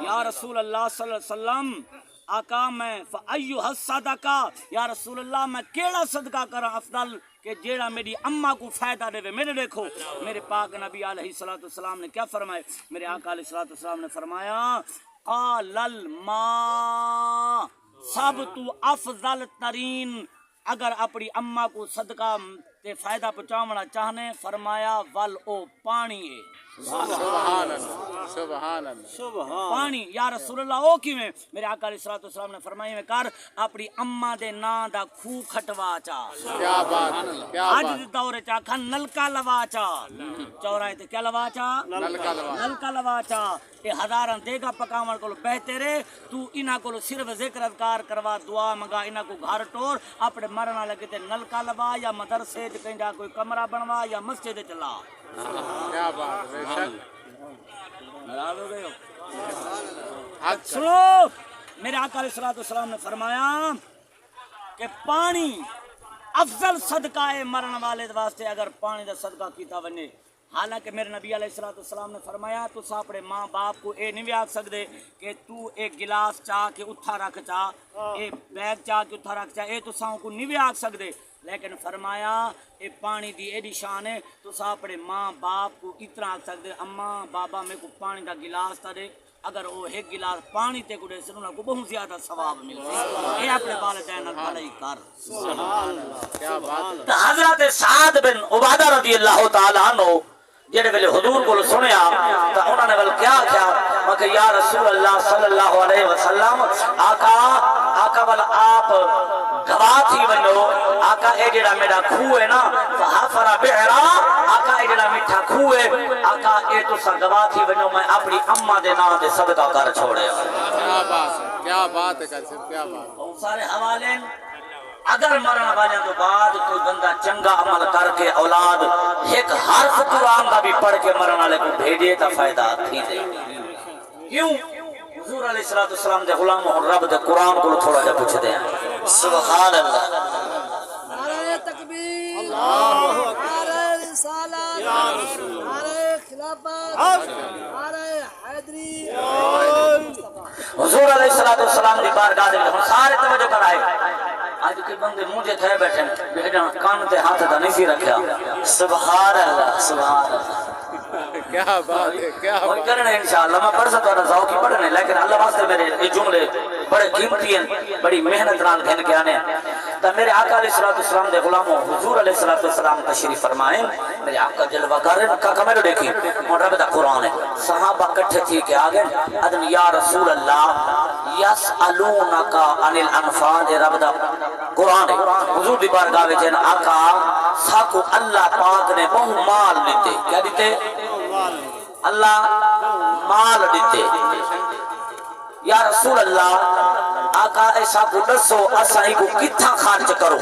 یا رسول اللہ صلی اللہ علیہ وسلم آقا میں فَأَيُّهَا الصَّدَقَةُ یا رسول اللہ میں کیڑا صدقہ کرا افضل کہ جیڑا میری اماں کو فائدہ دے. میں نے دیکھو میرے پاک نبی علیہ السلام نے کیا فرمایا. میرے آقا علیہ السلام نے فرمایا قال الماء سب تو افضل ترین اگر اپنی اماں کو صدقہ تے فائدہ پہنچاونا چاہنے فرمایا ول او پانی ہے. سبحان اللہ سبحان اللہ پانی. یا رسول اللہ او کیویں. میرے آقا علیہ السلام نے فرمایا میں کر اپنی اماں دے ناں دا خوہ کھٹوا چا. کیا بات ہے کیا اج بات دے دور چا کھن نلکا لوا چا. چوراہے تے کیا لوا چا نلکا لوا چا. اے ہزاراں دیگا پکاون کول بہتر ہے تو انہاں کول صرف ذکر اذکار کروا دعا منگا انہاں کو گھر ٹور اپنے مرنا لگے تے نلکا لوا یا مدرسے تے کہیں کوئی کمرہ بنوا یا مسجد چلا. کیا بات ہے بے شک ناراض ہو گئے ہو. حق سنو میرے آقا علیہ السلام نے فرمایا کہ پانی افضل صدقہ ہے مرن والے واسطے اگر پانی دا صدقہ کیتا ونے. حالانکہ میرے نبی علیہ السلام نے فرمایا تو اپنے ماں باپ کو اے نہیں آکھ سکدے کہ تو ایک گلاس چاہ کے اتھا رکھ چا اے بیگ چاہ کے اتھا رکھ چا اے تو ساؤں کو نہیں آکھ سکدے. لیکن فرمایا اے پانی دی ایڈی شان ہے تو اپنے ماں باپ کو اتنا آکھ سکدے اماں بابا میں کو پانی دا گلاس تا دے. اگر وہ ایک گلاس پانی تے کو دے سن انہاں کو بہت زیادہ ثواب ملے. اے اپنے والدین نال بھلائی کر. سبحان اللہ کیا بات ہے. حضرت سعد بن عبادہ رضی اللہ تعالی عنہ جڑے ویلے حضور کو سنیا تو انہوں نے ول کیا کہ یا رسول اللہ صلی اللہ علیہ وسلم آقا ول آپ گواہ تھی ونو. آقا اے جڑا میرا کھوہ ہے نا فحفر بئرا آقا اے جڑا میٹھا کھوہ ہے آقا اے تساں گواہ تھی ونو میں اپنی اماں دے نام تے صدقہ کر چھوڑیا. کیا بات ہے کیا بات ہے. سارے حوالے اگر مرن والے تو بعد کوئی بندہ چنگا عمل کر کے اولاد ایک حرف قرآن کا بھی پڑھ کے مرن والے کو بھیجے تو فائدہ تھی دے. کیوں حضور علیہ السلام دے غلام اور رب دے قرآن کو تھوڑا جا پوچھ دیں. سبحان اللہ. نعرہ تکبیر نعرہ رسالت نعرہ خلافت نعرہ حیدری. حضور علیہ السلام دی بارگاہ دے ہن سارے توجہ کرائے. آج کے بندے مجھے تھے بیٹھے بیٹھا کان تے ہاتھ دا نہیں سی رکھیا. سبحان اللہ سبحان اللہ. کیا بات ہے کیا اور کرنے انشاءاللہ میں پڑھ سکتا رہا ذوق کی پڑھنے لیکن اللہ واسطے میرے یہ جملے بڑے قیمتی ہیں بڑی محنت نال گھن کے آنے تو میرے آقا علیہ السلام دے غلاموں حضور علیہ السلام تشریف فرمائیں. میرے آقا جلوہ کارن کا کمیرو دیکھی اور رب دا قرآن ہے. صحابہ کٹھے تھی کہ آگے ادن یا رسول اللہ یسألونکا عن الانفال رب دا قرآن ہے. حضور دی بارگاہ وچ آقا ساکو اللہ پاک نے بہت مال دیتے. کیا دیتے؟ اللہ مال دیتے. یا رسول اللہ آقا ایسا کو دسو اسائی کو کتھا خرچ کرو.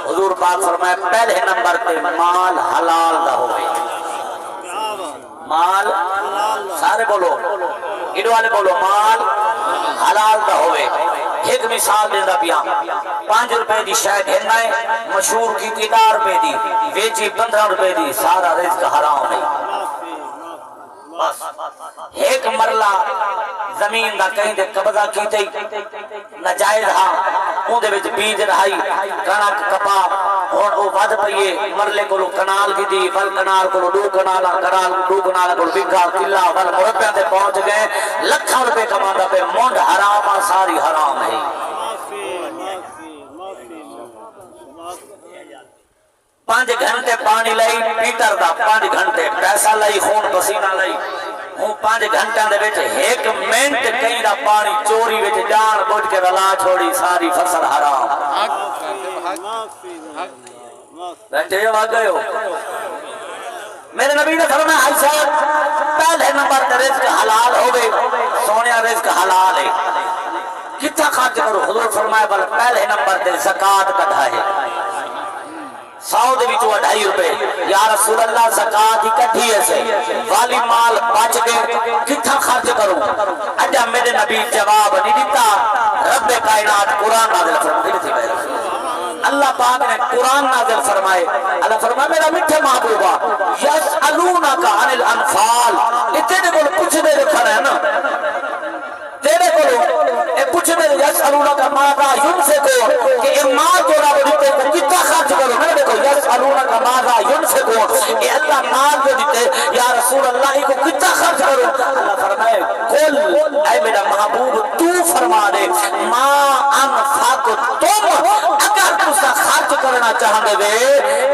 حضور پاک فرمائے پہلے نمبر پہ مال حلال دا ہوئے. مال سارے بولو ایڈو والے بولو مال حلال دا ہوئے. ایک مثال دینا پیا 5 روپے دی شاید گھننا ہے مشہور کی 10 روپے دی ویچی 15 روپے دی سارا رزق حرام نہیں. بس ایک مرلہ زمین دا کہیں دے قبضہ کیتے نجائز ہاں اون دے وچ بیج رہائی کنک کپا ہن او ود پئیے مرلے کولو کنال کی دی ول کنال کولو دو کنال کولو بگھا کلا ول مربیاں تے پہنچ گئے لکھاں روپے کماندا پہ مونڈ حرام آ ساری حرام ہے. 5 گھنٹے پانی لئی پیٹر دا 5 گھنٹے پیسہ لئی خون پسینہ لئی ہوں 5 گھنٹے دے وچ 1 منٹ کہیں دا پانی چوری وچ جان بوجھ کے رلا چھوڑی ساری فصل حرام. بیٹھے ہو آ گئے ہو. میرے نبی نے فرمایا عائشہ پہلے نمبر تے رزق حلال ہوے سونیا رزق حلال ہے کتھا خرچ کرو. حضور فرمایا بل پہلے نمبر تے زکات کڈھا ہے 100 دے وچوں 2.5 روپے. یا رسول اللہ زکات ہی کٹھی ہے سے والی مال بچ گئے کتھا خرچ کروں. اجا میرے نبی جواب نہیں دیتا. رب کائنات قرآن نازل فرمائے اللہ پاک نے قرآن نازل فرمائے. اللہ فرمائے میرا میٹھے محبوبہ یسألونک عن الانفال اتنے دے بول کچھ دے رکھا ہے نا ينفقون کہ یہ مال جو رب دیتے کو کتنا خرچ کرو. میں دیکھو یسألونک ماذا ينفقون اے اللہ مال جو دیتے یا رسول اللہ کو کتنا خرچ کرو. اللہ فرمائے قل اے میرا محبوب تو فرما دے ما انفقتم اگر تسا خرچ کرنا چاہتے وے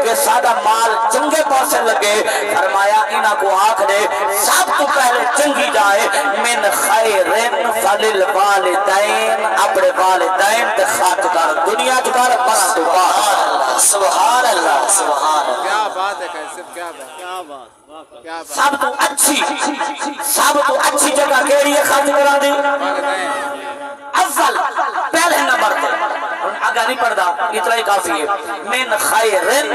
کہ سادہ مال چنگے پاسے لگے فرمایا انہاں کو آکھ دے سب تو پہلے چنگی جائے من خیرن فللوالدین اپنے والدین تے خرچ کر دنیا چکر مرا تو بعد. سبحان اللہ سبحان اللہ. کیا بات ہے کیسر کیا بات کیا بات کیا بات. سب تو اچھی جگہ کیڑی ہے خرچ کرا دی اول پہلے نمبر پہ آگا نہیں پڑھتا اتنا ہی کافی ہے من خیرن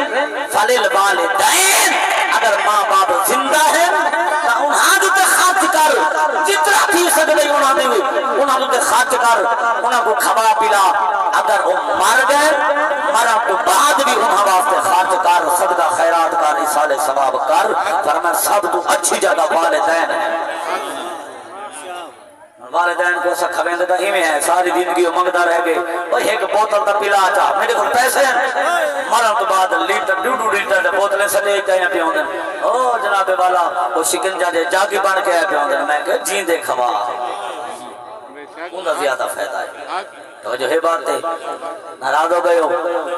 فللوالدین اگر ماں باپ زندہ ہے تو انہاں تے خرچ کر جتنا تھی سکتے انہاں تے خرچ کر انہاں کو کھوا پلا. اگر وہ مر گئے مرا تو بعد بھی انہاں واسطے خرچ کر صدقہ خیرات کر ایصال ثواب کر. فرمایا سب تو اچھی جگہ والدین ہے. والدین کو ایسا کھویندے دا ہی میں ہے ساری زندگی وہ منگتا رہ گئے اوہ ایک بوتل دا پلا چاہ میرے کو پیسے ہیں مرن تو بعد لیٹر ڈو لیٹر دے بوتلیں سنے چاہیے پہ ہوندے او جناب والا وہ شکنجا دے جاگی بن کے آئے پہ ہوندے میں کہ جین دے کھوا انہا زیادہ فائدہ ہے. تو جو ہے بات ہے ناراض ہو گئے ہو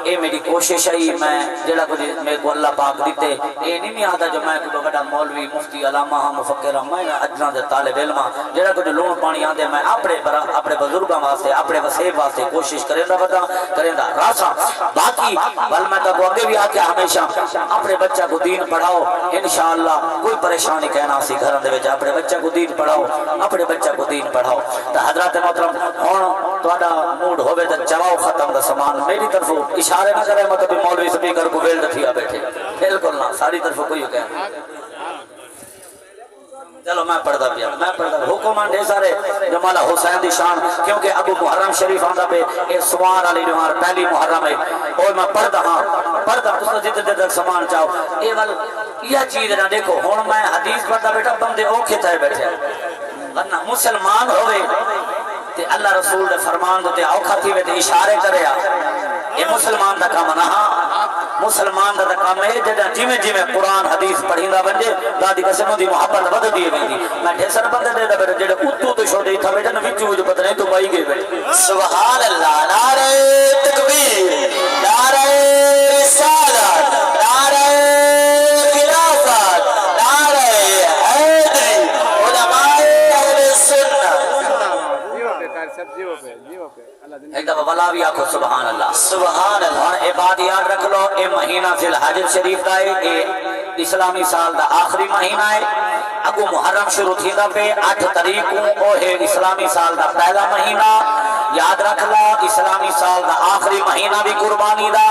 اے میری کوشش ہے میں جڑا کچھ میرے کو اللہ پاک دیتے اے نہیں آتا جو میں کوئی بڑا مولوی مفتی علامہ مفکر میں اجرا دے طالب علم جڑا کچھ لون پانی آندے میں اپنے بزرگاں واسطے اپنے وسیب واسطے کوشش کریندا بتا کریندا راسا باقی بل میں تو اگے بھی آکھیا ہمیشہ اپنے بچہ کو دین پڑھاؤ انشاءاللہ کوئی پریشانی کہنا سی گھر دے وچ اپنے بچہ کو دین پڑھاؤ اپنے بچہ کو دین پڑھاؤ. تو حضرات محترم ہن تہاڈا موڈ ہوئے تو چواؤ ختم دا سامان میری طرف اشارے نہ کرے مطلب مولوی سپیکر کو ویلڈ تھیا بیٹھے بالکل نہ ساری طرف کوئی کہہ چلو میں پڑھتا پیا میں پڑھتا حکم دے سارے جو مولا حسین دی شان کیونکہ ابو محرم شریف آندا پہ اے سوار علی نوار پہلی محرم ہے اور میں پڑھتا ہاں پڑھتا تو جتنے تک سامان چاہو اے ول یہ چیز نہ دیکھو ہن میں حدیث پڑھتا بیٹا بندے اوکھے تھے بیٹھے ورنہ مسلمان ہوئے تے اللہ رسول دے فرمان دے اوکھا تھی وے تے اشارے کریا یہ مسلمان دا کام نہ مسلمان دا کام ہے جڑا جویں جویں قرآن حدیث پڑھیندا بنجے دادی قسم دی محبت ود دی ویندی. میں ڈھیسر بندے دے بیٹھے جڑے اتو تو چھوڑے تھا بیٹھے وچ وچ پتہ نہیں تو بائی گئے بیٹھے. سبحان اللہ نعرہ تکبیر نعرہ رسالت نعرہ خلافت نعرہ حیدری علماء اہل سنت ایک دفعہ بلا بھی آکھو سبحان اللہ سبحان اللہ. اور اے بات یاد رکھ لو اے مہینہ فی الحج شریف دا ہے اے اسلامی سال دا آخری مہینہ ہے اگو محرم شروع تھی دا پہ 8 تاریخ کو او ہے اسلامی سال دا پہلا مہینہ. یاد رکھ لو اسلامی سال دا آخری مہینہ بھی قربانی دا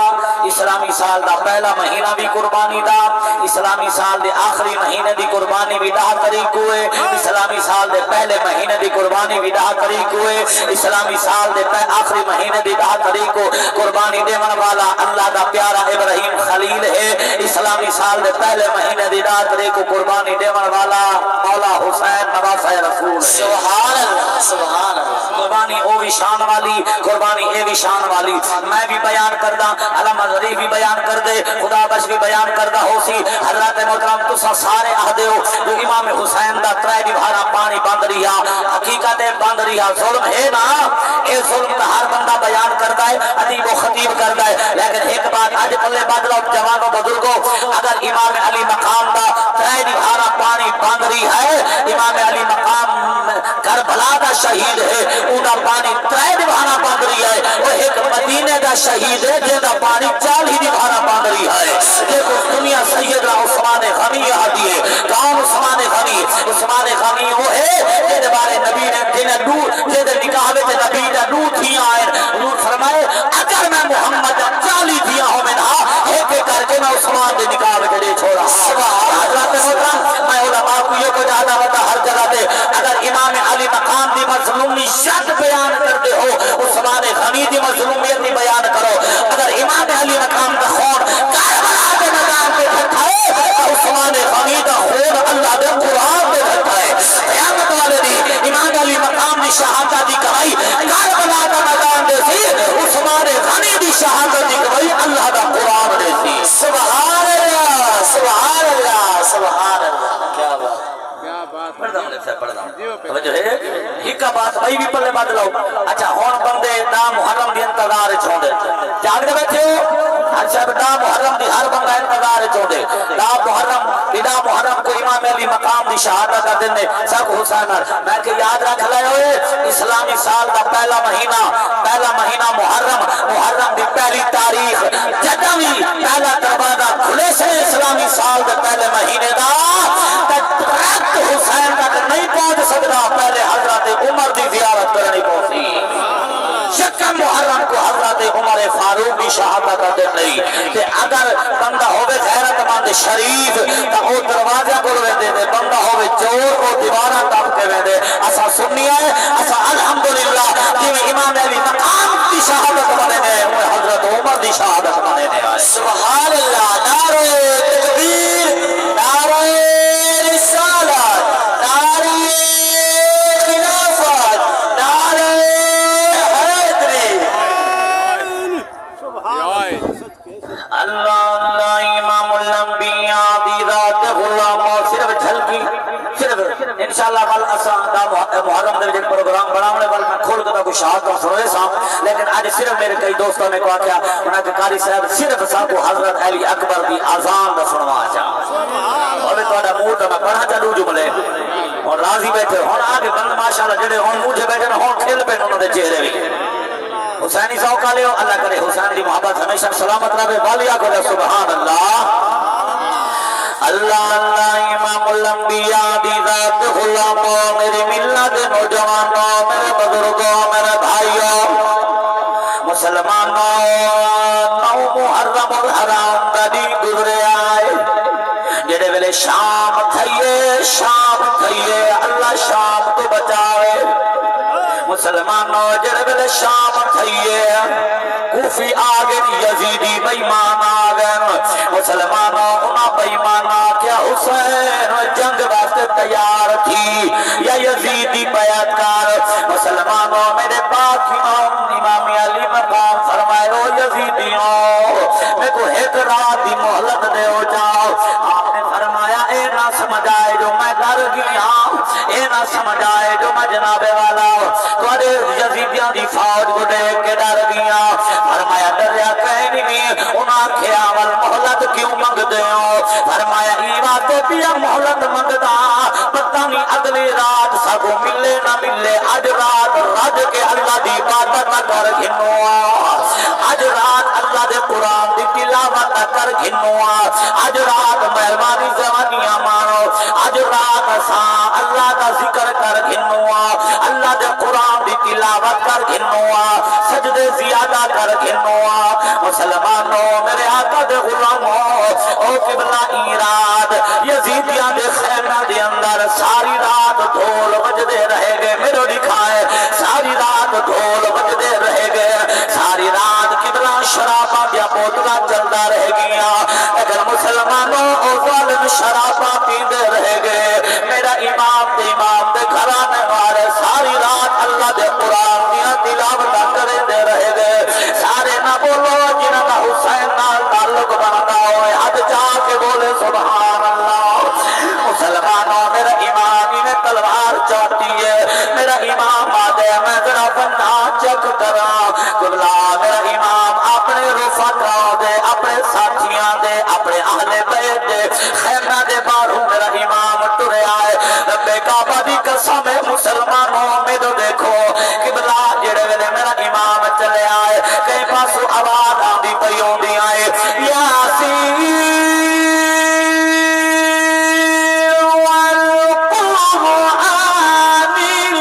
اسلامی سال دا پہلا مہینہ بھی قربانی دا اسلامی سال دے آخری مہینے دی قربانی بھی 10 تاریخ کو ہے اسلامی سال دے پہلے مہینے دی قربانی بھی 10 تاریخ کو ہے اسلامی سال دے آخری مہینے دی 10 تاریخ کو قربانی دیون والا اللہ دا پیارا ابراہیم خلیل ہے. اسلامی سال دے پہلے مہینے دی 10 تاریخ کو قربانی دیون والا مولا حسین نواسہ رسول. سبحان اللہ سبحان اللہ. قربانی او بھی شان والی قربانی اے بھی شان والی میں بھی بیان کردا علامہ ظریف بھی بیان کر دے خدا بخش بھی بیان کردا ہو سی. حضرات محترم تسا سارے آہدے ہو جو امام حسین دا ترے دی بھارا پانی بند رہیا حقیقت بند رہیا ظلم ہے نا اے ظلم کا ہر بندہ بیان کرتا ہے ادیب و خطیب کرتا ہے لیکن ایک بات آج پلے بدلو جوانوں بزرگوں اگر امام علی مقام دا ترے دی بھارا پانی بند رہی ہے امام علی مقام کربلا دا شہید ہے اونا پانی ترے دی بھارا بند رہی ہے وہ ایک مدینے دا شہید ہے جیدہ پانی 40 دی بھارا بند رہی ہے. دیکھو دنیا سیدنا عثمان غنی یہاں دیئے کون عثمان غنی وہ ہے جیدے بارے نبی نے جنہیں نور جیدے نکاح میں نبی نے نور تھیاں آئے نور فرمائے اگر میں محمد 40 تھیاں ہوں میں نہا ایک کر کے میں عثمان دے نکاح میں جڑے چھوڑا. حضرات محترم میں علماء کو یہ کو جاتا ہوتا ہر جگہ دے اگر امام علی مقام دی مظلومیت بیان کرتے ہو عثمان غنی دی مظلومیت بھی بیان کرو. اگر امام علی مقام دا خون کربلا دے میدان پہ پھٹا ہے عثمان غنی دا خون اللہ دے قرآن پہ پھٹا ہے. قیامت والے دی امام علی مقام دی شہادت دی کمائی کربلا دا میدان دے سی شہادت دی کہ اللہ دا قرآن دیتی سبحان اللہ سبحان اللہ سبحان اللہ کیا بات کیا بات پڑھ دوں سے پڑھ دوں جو ہے ہکا بات بھائی بھی پلے بات لاؤ اچھا ہون بندے دا محرم دی انتظار چھوڑے جاگ دے بیٹھے ہو ہر صاحب دا محرم دی ہر بندہ انتظار چھوڑے دا محرم کو امام علی مقام دی شہادت کا دن سب حسین میں کہ یاد رکھ لائے ہوئے اسلامی سال دا پہلا مہینہ محرم دی پہلی تاریخ جدہ بھی پہلا دروازہ کھلے سے اسلامی سال دے پہلے مہینے دا تک حسین تک نہیں پہنچ سکتا پہلے حضرت عمر دی زیارت کرنی پہنچی شکم محرم کو حضرت عمر فاروق کی شہادت کا دن نہیں کہ اگر بندہ ہوئے غیرت مند شریف تو وہ دروازہ کو ویندے دے بندہ ہوئے چور کو دیوارہ ٹپ کے ویندے اسا سنی ہے اسا الحمدللہ کہ امام علی مقام کی شہادت بنے نے وہ حضرت عمر کی شہادت بنے نے سبحان اللہ نعرہ تکبیر نعرہ رسالت نعرہ خلافت نعرہ اللہ اللہ امام الانبیاء دی ذات غلام صرف جھلکی صرف انشاءاللہ کل اساں دا محرم دے وچ پروگرام بناونے وال میں کھول کے کوئی شہادت سنوے سا لیکن آج صرف میرے کئی دوستوں نے کہا کیا انہاں کے قاری صاحب صرف سا کو حضرت علی اکبر دی اذان دا سنوا چا اور تہاڈا منہ تے میں پڑھا چلو جملے اور راضی بیٹھے ہن آگے بند ماشاءاللہ جڑے ہن منہ بیٹھے ہن کھل پے انہاں دے چہرے وی حسینی ذوق لے اللہ کرے حسین دی محبت ہمیشہ سلامت رہے والیا کو سبحان اللہ اللہ اللہ امام الانبیاء دی ذات غلاموں میری ملت نوجوانوں میرے بزرگوں میرے بھائیوں مسلمانوں نو محرم الحرام دا دی گزرے آئے جڑے ویلے شام تھئیے اللہ شام تو بچاوے مسلمانوں جڑے ویلے شام تھئیے کوفی آگن یزیدی بیمان آگن مسلمانوں انہا بیمانا کیا حسین جنگ واسطے تیار تھی یا یزیدی بیعتکار مسلمانوں میرے پاک امام علی مقام فرمائے او یزیدیوں میں کو ایک رات دی مہلت دے ہو جاؤ آپ نے فرمایا اے نہ سمجھ آئے جو میں ڈر گیا اے نہ سمجھ آئے جو میں جناب والا تھوڑے یزیدیاں دی فوج کو دیکھ کے ڈر گیا فرمایا ڈریا کہیں نہیں انہاں خیال محلت کیوں منگ دے ہو فرمایا ایوہ تو پیا محلت منگ دا پتہ نہیں اگلی رات سگو ملے نہ ملے آج رات رج کے اللہ دی عبادت نہ کر گھنوا آج رات اللہ دے قرآن دی تلاوت نہ کر گھنوا آج رات مہربانی زمانیاں مانو آج رات ساں اللہ دا ذکر کر گھنوا اللہ دے قرآن دی تلاوت کر گھنوا سجدے زیادہ کر گھنوا مسلمانوں میرے آقا دے غلاموں او قبلہ ایراد یزیدیاں دے خیمہ دے اندر ساری رات دھول بجدے رہے گئے میرے دکھائے ساری رات دھول بجدے رہے گئے ساری رات قبلہ شرابہ دیا بوتلا چلتا رہ گیا اگر مسلمانوں او ظالم شرابہ پیندے رہ گئے میرا امام دے گھرانے والے ساری رات اللہ دے قرآن دیا تلاوت کرے دے رہ گئے سارے نہ بولو جنہاں دا حسین نال تعلق بنتا ہوئے حد جا کے بولے سبحان اللہ مسلمانوں میرا امام نے تلوار چوٹی ہے میرا امام آدھے میں ذرا بننا چک کرا قبلہ میرا امام اپنے رفقا دے اپنے ساتھیاں دے اپنے اہل بیت دے خیمہ دے باروں میرا امام ٹرے آئے رب کعبہ دی قسم مسلمانوں میں تو دیکھو قبلہ جڑے ویلے میرا امام چلے آئے کئی پاسو آواز آندی پیوں دی آئے یاسین والقرآن الحکیم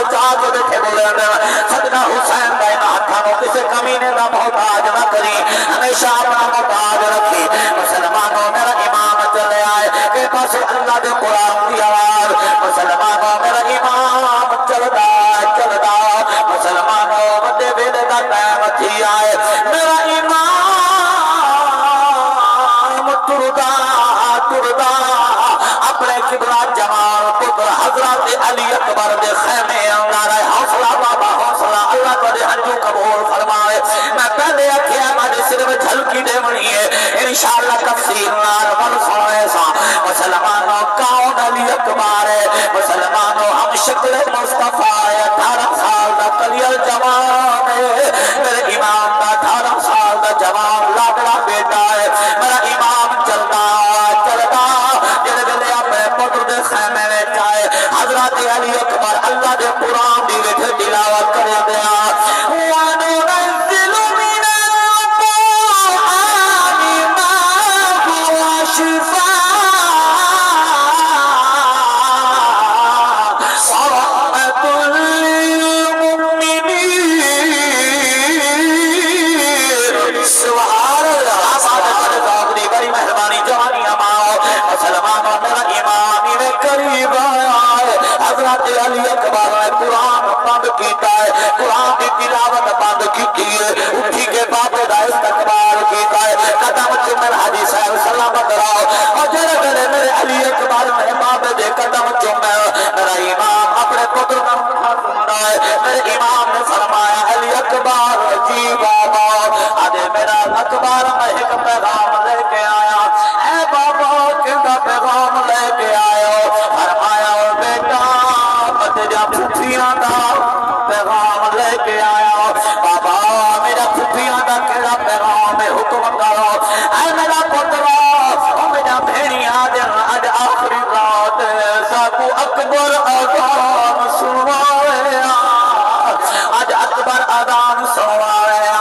بچا کے بیٹھے بولے سجدہ حسین دا انہاں ہتھاں نوں کسے کمینے دا محتاج نہ کری ہمیشہ اپنا محتاج رکھی مسلمانوں میرا امام چلے آئے کہ پاس اللہ دے قرآن دی آواز مسلمانوں میرا امام چلدا چلدا مسلمانوں بڑے ویلے دا ٹائم تھی آئے میرا امام تردا تردا اپنے قبلہ جمال پتر حضرت علی اکبر دے خیمے اندر حوصلہ بابا حوصلہ اللہ تعالی ہنجو قبول فرمائے میں پہلے آکھیا مجھے صرف جھلکی دے منی ہے انشاءاللہ تفسیر نار من سونے سا مسلمانوں کون علی اکبر ہے مسلمانوں ہم شکل مصطفیٰ 18 سال دا کلیل جوان ہے میرے امام دا 18 سال دا جوان لاڈلا بیٹا ہے میرا امام چلتا چلتا جڑے ویلے اپنے پتر دے خیمے میں جائے حضرت علی اکبر اللہ دے قرآن دی وچ تلاوت کرے دیا وَنُنَزِّلُ مِنَ الْقُرْآنِ مَا هُوَ شِفَاءٌ وَرَحْمَةٌ لِّلْمُؤْمِنِينَ سبحان اللہ بڑی مہربانی جوانی اماؤ مسلمانوں میرا امام میں قریب آیا ہے حضرت علی اکبر نے قرآن بند کیتا ہے قرآن کی تلاوت بند کی ہے اٹھی کے بابے دا استقبال کیتا ہے قدم چومن حاجی صاحب سلامت رہو اور جڑے میرے میرے علی اکبر نے بابے دے قدم چومن میرا امام اپنے پتر کا ہاتھ مڑائے میرے امام نے فرمایا علی اکبر جی بابا آدھے میرا اکبر میں ایک پیغام لے کے آیا اے بابا کیونکہ پیغام لے کے آیا فرمایا بیٹا تیرا پھوپھیاں دا پیغام لے کے آیا بابا میرا پھوپھیاں دا کیڑا پیغام ہے حکم کرو اے میرا پترا او میرا بھیڑیاں دے اج آخری رات ساکو اکبر اذان سنوایا اج اکبر اذان سنوایا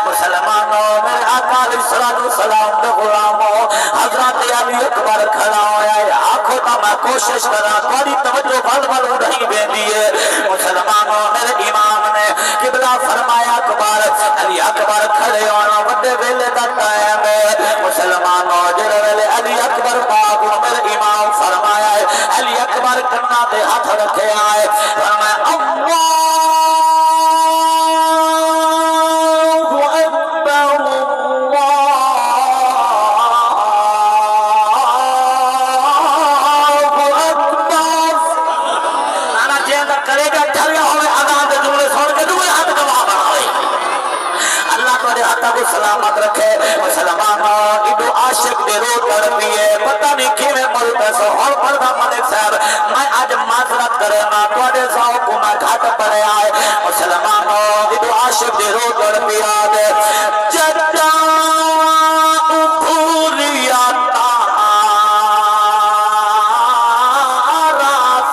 مسلمانوں میرے آقا علیہ الصلوۃ والسلام دے غلاموں حضرت علی اکبر کھڑا ہویا ہے آنکھوں تا میں کوشش کراں تھوڑی توجہ بل بل اڑائی ویندی ہے مسلمانوں میرے امام نے قبلہ فرمایا اکبر علی اکبر کھڑے ہونا بڑے ویلے دا ٹائم ہے مسلمانوں جڑے ویلے علی اکبر پاک میرے امام فرمایا ہے علی اکبر کنا تے ہاتھ رکھے آئے فرمایا اللہ سلامت رکھے مسلمانوں ایڈو عاشق دے رو کر پیے پتہ نہیں کیویں ملتا سو ہر پردہ ملک صاحب میں آج معذرت کرے نا تواڈے ذوق کو میں گھٹ پڑے آئے مسلمانوں ایڈو عاشق دے رو کر پیا دے جدا بھولیا تارا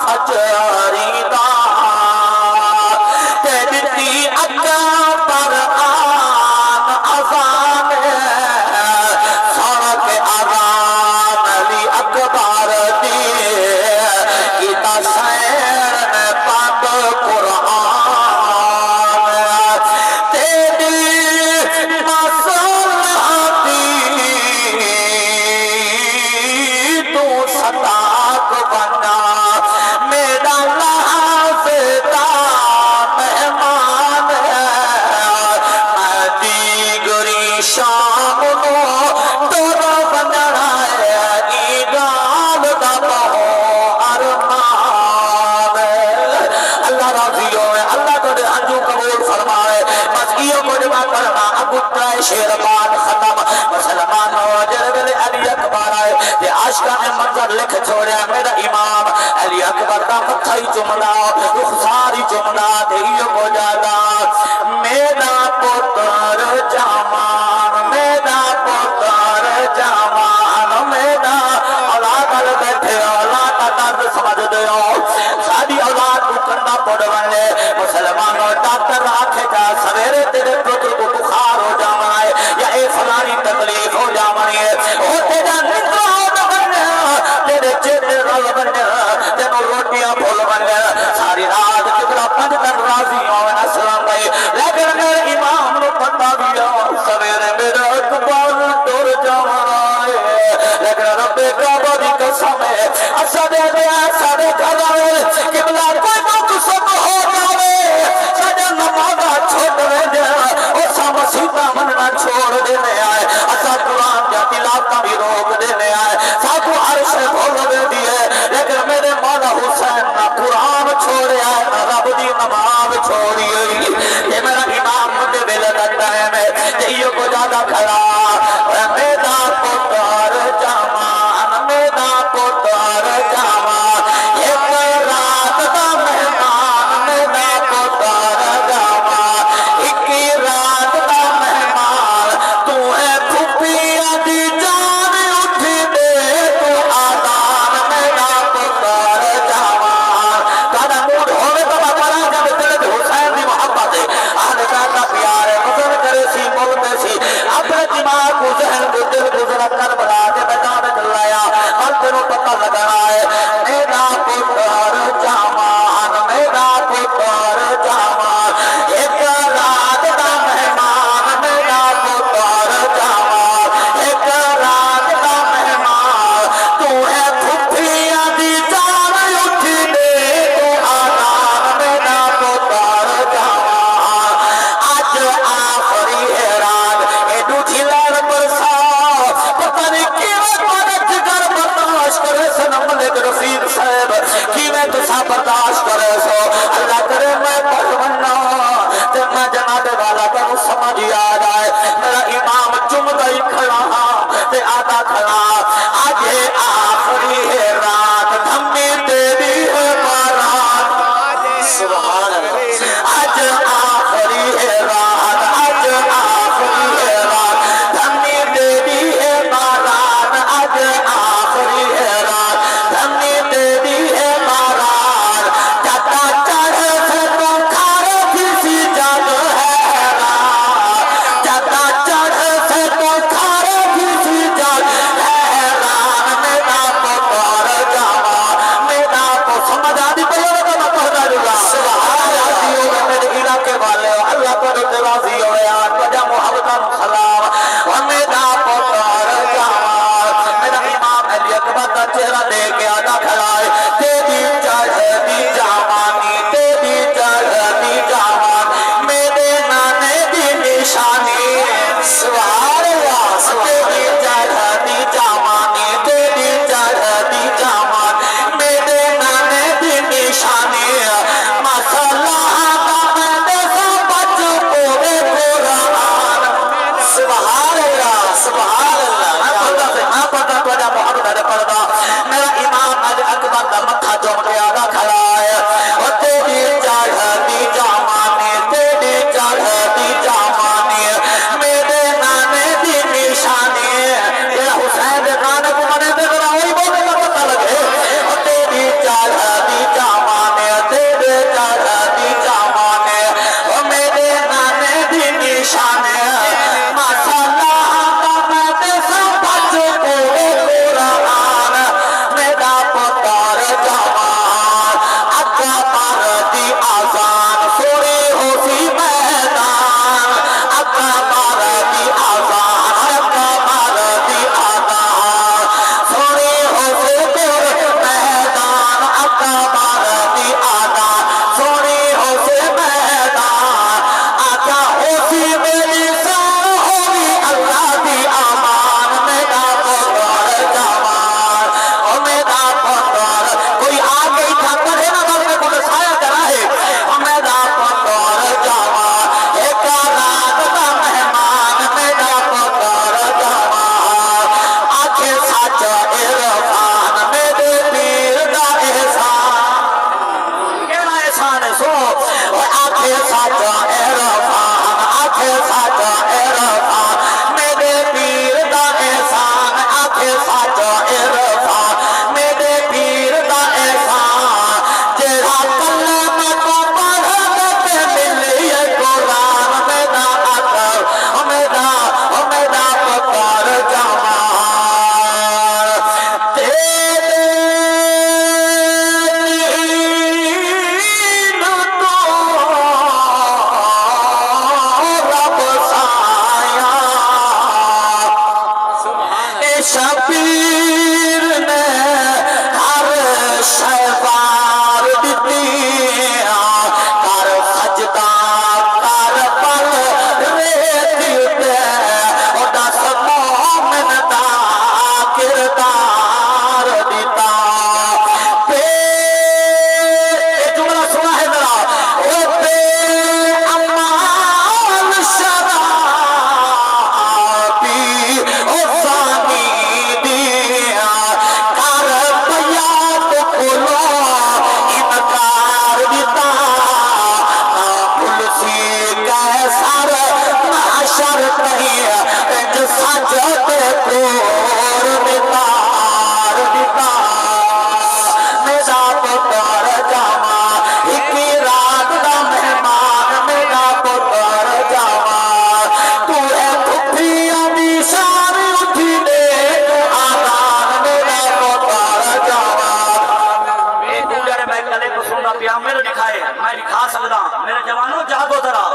فجری دا تے دتی اکبر شیربان ختم مسلمانوں جلوے علی اکبر آئے یہ عاشقہ نے منظر لکھ چھوڑیا میرا امام علی اکبر کا متھائی چمنا رخساری چمنا دیو کو جادا میرا پتر جامان میرا پتر جامان میرا اولاد بیٹھے اولاد کا درد سمجھ دیو ساری اولاد کو کرنا پڑ والے مسلمانوں ڈاکٹر آکھے جا سویرے تیرے پتر کو بخار ہو جانا ہے یا اے فلانی تکلیف ہو جانا ہے ہوتے جا نکلا ہو نہ بنیا تیرے چیتے رل بنیا تینوں روٹیاں بھول بنیا ساری رات کبلا اسا دے دیا سارے گھر آئے قبلہ کوئی دکھ سب ہو جاوے ساڈا نمازاں چھوڑ دے او سا مسیحاں مننا چھوڑ دینے آئے اسا قرآن دی تلاوت بھی روک دینے آئے ساتو عرش بھول دے دیے لیکن میرے مولا حسین نہ قرآن چھوڑیا ہے نہ رب دی نماز چھوڑی ہوئی یہ میرا امام مجھے ویلے دا ٹائم ہے جئیو کو زیادہ کھڑا میدا پتر جامان میدا پتر جامان ایک رات دا مہمان میدا پتر جامان ایک رات دا مہمان تو ہے پھپیاں دی جان اٹھ دے تو آدان میدا پتر جامان تانا موڈ ہوئے تو بپرا جب دلت حسین دی محبت ہے آنے جاتا پیار ہے گزر کرے سی بولتے سی اپنے دماغ کو ذہن کو دل گزر کر بلا کے میدان چلایا قلب نو پتہ لگنا ہے میرا پتر جامان میرا پتر جامان ایک رات دا مہمان میرا پتر جامان ایک رات دا مہمان تو ہے پھپھیاں دی جان اٹھ دے تو آدان میرا پتر جامان آج آخری ہے رات اے دوٹھی لڑ برسا پتہ نہیں کیویں پرچ کر برداشت کرے سن ملک رفیق صاحب کیویں تسا برداشت کرے سو اللہ کرے میں پڑھ بننا تے میں جناب والا تینوں سمجھ آ جائے میرا امام چمدا ہی کھڑا تے آدھا کھڑا آج آخری ہے رات دھمی تیری ہے بارات سبحان اللہ آج آخری ہے رات آج آخری ہے رات دھمی تیری ہے بارات آج آخری ہے رات دھمی تیری ہے بارات جاتا چڑھے سے تو کھارے کسی جگ ہے رات جاتا چڑھے سے تو کھارے کسی جگ ہے رات میرا پتر جامان میرا کو سمجھ آدھی پہلے کا مطلب ہے سبحان اللہ میرے علاقے دکھائی دکھا سکتا میرے جوانوں جاگو ذرا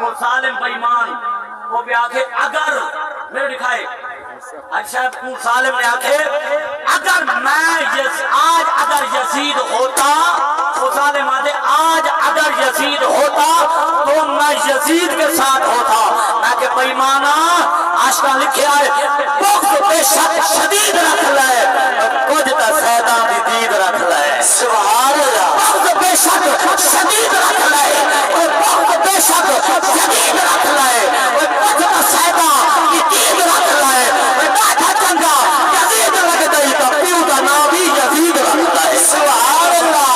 وہ ظالم بےمان وہ بھی آگے اگر میرے دکھائے اچھا ظالم نے آگے اگر میں آج اگر یزید ہوتا وہ ظالم آدھے آج اگر یزید ہوتا تو میں یزید کے ساتھ ہوتا میں کہ بےمانا عاشقاں لکھے آئے بغض بے شک شدید رکھ لے کچھ تا سیدہ دی دید رکھ لے سبحان اللہ بغض بے شک شدید رکھ لے بغض بے شک شدید رکھ لے کچھ تا سیدہ دی دید رکھ لے ڈاٹھا چنگا یزید رکھ دئی تا پیو دا نام بھی یزید رکھ لے سبحان اللہ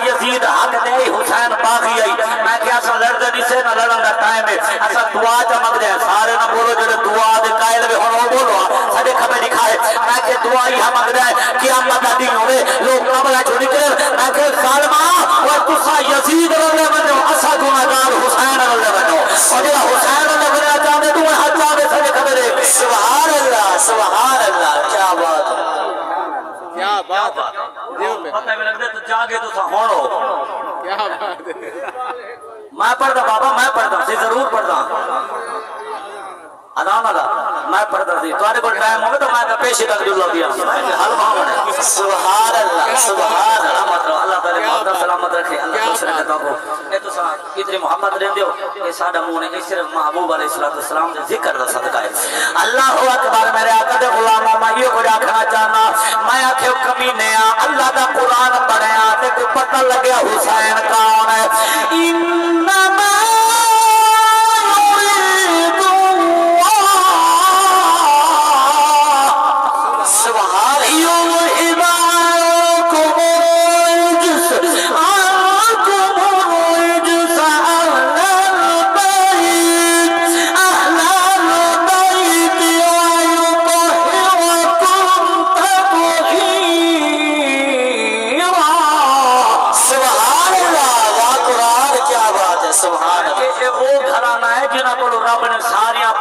یزید حق دے حسین باغی آئی میں کیا سا لڑتے نہیں سے نہ لڑن دا ٹائم ہے ایسا دعا چمک دے سارے نہ بولو جو دعا دے قائل بھی ہونو بولو سڑے خبر دکھائے میں کہ دعا ہی ہمک دے قیامت دا دین ہوئے لوگ قبلہ جو نکلے میں کہ ظالمہ اور تسا یزید رولے بنو اسا گناہگار حسین رولے بنو اور جب حسین رولے بنو چاہتے تو میں حد چاہتے سڑے خبر دے سبحان اللہ کیا بات ہے کیا بات ہے پتہ میں لگ دے تو جاگے تو سہونو کیا بات ہے میں پڑھتا بابا میں پڑھتا سی ضرور پڑھتا ادام اللہ میں پڑھتا سی تمہارے کو ٹائم ہوگا تو میں پیشی تک جلو دیا حل بھاؤں سبحان اللہ مطلب اللہ تعالی محمد سلامت رکھے اللہ خوش رکھے تو کو اے تو اتنی محبت رہن دیو اے ساڑھا مونے اے صرف محبوب علیہ السلام دے ذکر دا صدقہ ہے اللہ اکبر میرے آقا دے غلامہ میں یہ کچھ آکھنا چاہنا میں آکھے کمینے اللہ دا قرآن پڑھیا تے کو پتہ لگیا حسین کون ہے انما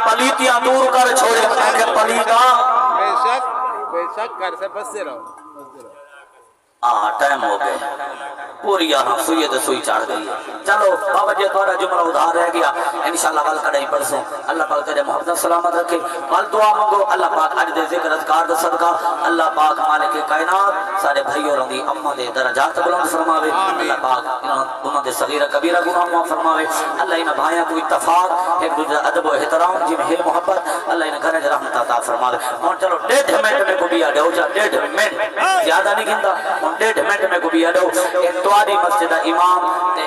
پلیتیاں دور کر چھوڑے کہ پلیتا بے شک کر سے بستے رہو ٹائم ہو گئے پوری یہاں سوئی تو سوئی چاڑ گئی چلو بابا جی تھوڑا جملہ ادھار رہ گیا انشاءاللہ وال کڑائی پڑھسوں اللہ پاک تیرے محبت سلامت رکھے وال دعا مانگو اللہ پاک آج دے ذکر اذکار دے صدقہ اللہ پاک مالک کائنات سارے بھائیوں رندی امہ دے درجات بلند فرماوے اللہ پاک انہوں دے صغیرہ کبیرہ گناہ معاف فرماوے اللہ انہاں بھائیاں کو اتفاق ایک دوسرے ادب و احترام جن ہے محبت اللہ انہاں گھر رحمت عطا فرماوے اور چلو 1.5 منٹ میں کو بھی آڈے ہو جا 1.5 منٹ زیادہ نہیں گھندا 1.5 منٹ میں کو بھی آڈے ہو اتواری مسجد امام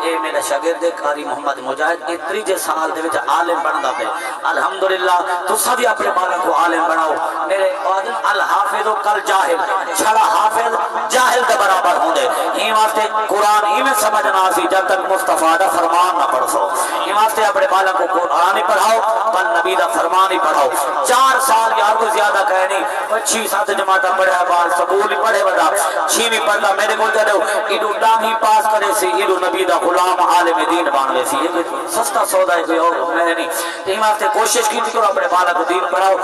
اے میرا شاگرد قاری محمد مجاہد اتری جے سال دے وچ عالم بندا پے الحمدللہ تو سبھی اپنے بالوں کو عالم بناؤ میرے آدم الحافظ کل جاہل چھڑا حافظ جاہل دے برابر ہوندے ہی واسطے قرآن ہی میں سمجھنا سی جب تک مصطفیٰ دا فرمان نہ پڑھ سو ہی واسطے اپنے بالوں کو قرآن ہی پڑھاؤ بل نبی دا فرمان ہی پڑھاؤ 4 سال یار کو زیادہ کہہ نہیں 6-7 جماعتہ پڑھے بال سکول ہی پڑھے بدا 6ویں پڑھتا میرے کو جدو ایڈو ڈام ہی پاس کرے سی ایڈو نبی دا غلام عالم دین بان لے سی یہ سستا سودا ہے کوئی اور میں نہیں تیم واسطے کوشش کی کرو اپنے بالا کو دین پڑھاؤ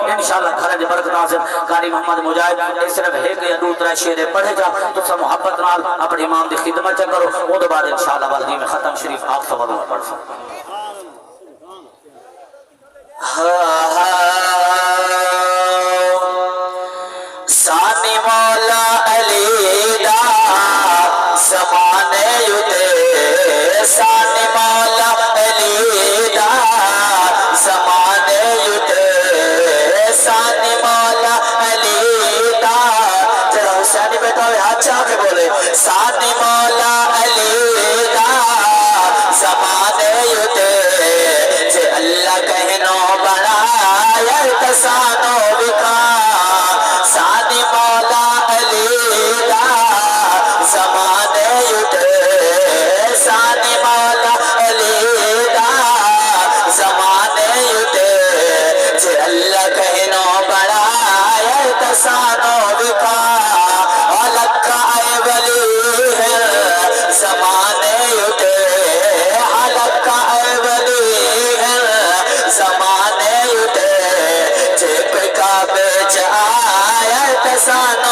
انشاءاللہ گھر دے برکت حاصل قاری محمد مجاہد اس صرف ایک یا 2-3 شعر پڑھے جا تو سب محبت نال اپنے امام دی خدمت چ کرو وہ دے بعد انشاءاللہ والدی میں ختم شریف آپ سوالوں پڑھ سکتے سانی مولا علی دا زمانے یوتے سانی مولا علی دا زمانے یوتے سانی مولا علی دا جرا حسینی بیٹا ہوئے ہاتھ چاہ کے بولے سانی مولا علی دا زمانے یوتے جے اللہ کہنو بڑا یا ارتسانو بکا سانی مولا علی دا زمانے یوتے سانی مولا علی دا زمانے یوتے جے اللہ کہنو بڑا یا ارتسانو رسالت